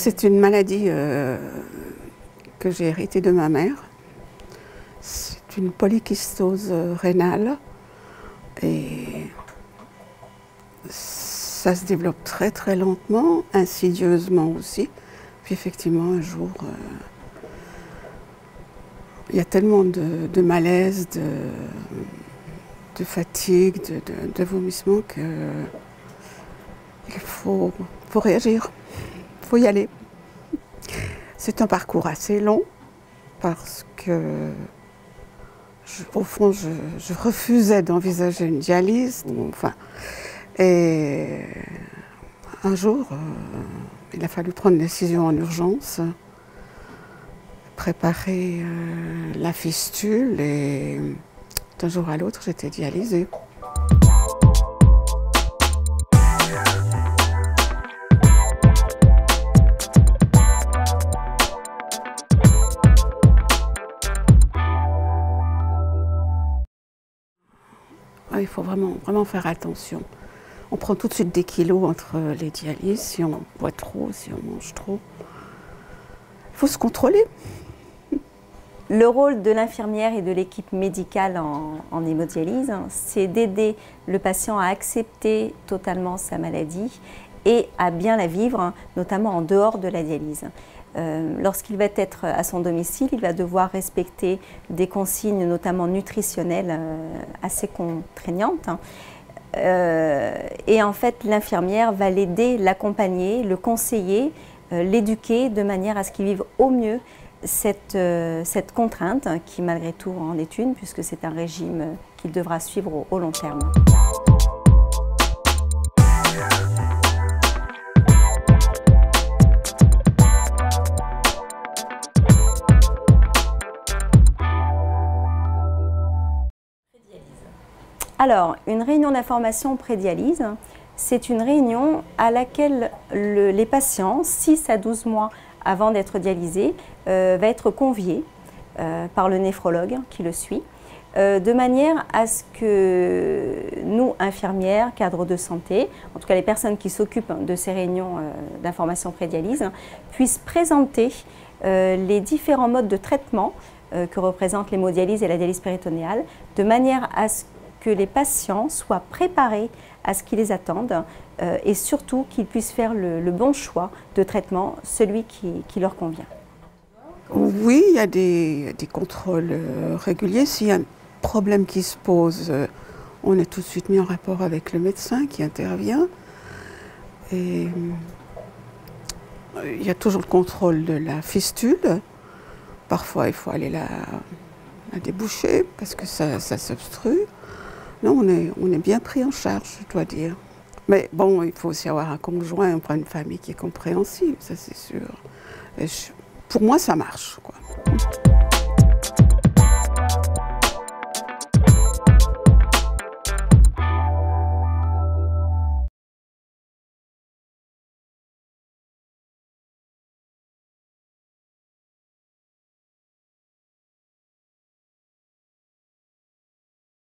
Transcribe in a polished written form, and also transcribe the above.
C'est une maladie que j'ai héritée de ma mère. C'est une polykystose rénale et ça se développe très très lentement, insidieusement aussi. Puis effectivement, un jour, il y a tellement de malaise, de fatigue, de vomissement qu'il faut réagir, il faut y aller. C'est un parcours assez long parce que, au fond, je refusais d'envisager une dialyse. Enfin, et un jour, il a fallu prendre une décision en urgence, préparer la fistule et d'un jour à l'autre, j'étais dialysée. Il faut vraiment faire attention. On prend tout de suite des kilos entre les dialyses, si on boit trop, si on mange trop. Il faut se contrôler. Le rôle de l'infirmière et de l'équipe médicale en hémodialyse, c'est d'aider le patient à accepter totalement sa maladie et à bien la vivre, notamment en dehors de la dialyse. Lorsqu'il va être à son domicile, il va devoir respecter des consignes, notamment nutritionnelles, assez contraignantes. Et en fait, l'infirmière va l'aider, l'accompagner, le conseiller, l'éduquer de manière à ce qu'il vive au mieux cette contrainte, qui malgré tout en est une, puisque c'est un régime qu'il devra suivre au long terme. Alors, une réunion d'information pré-dialyse, c'est une réunion à laquelle les patients, 6 à 12 mois avant d'être dialysés, va être convié par le néphrologue qui le suit, de manière à ce que nous, infirmières, cadres de santé, en tout cas les personnes qui s'occupent de ces réunions d'information pré-dialyse, puissent présenter les différents modes de traitement que représentent l'hémodialyse et la dialyse péritonéale, de manière à ce que les patients soient préparés à ce qui les attendent et surtout qu'ils puissent faire le bon choix de traitement, celui qui leur convient. Oui, il y a des contrôles réguliers. S'il y a un problème qui se pose, on est tout de suite mis en rapport avec le médecin qui intervient. Et il y a toujours le contrôle de la fistule. Parfois, il faut aller la déboucher parce que ça s'obstrue. Non, on est bien pris en charge, je dois dire. Mais bon, il faut aussi avoir un conjoint, une famille qui est compréhensible, ça c'est sûr. Et pour moi, ça marche, quoi.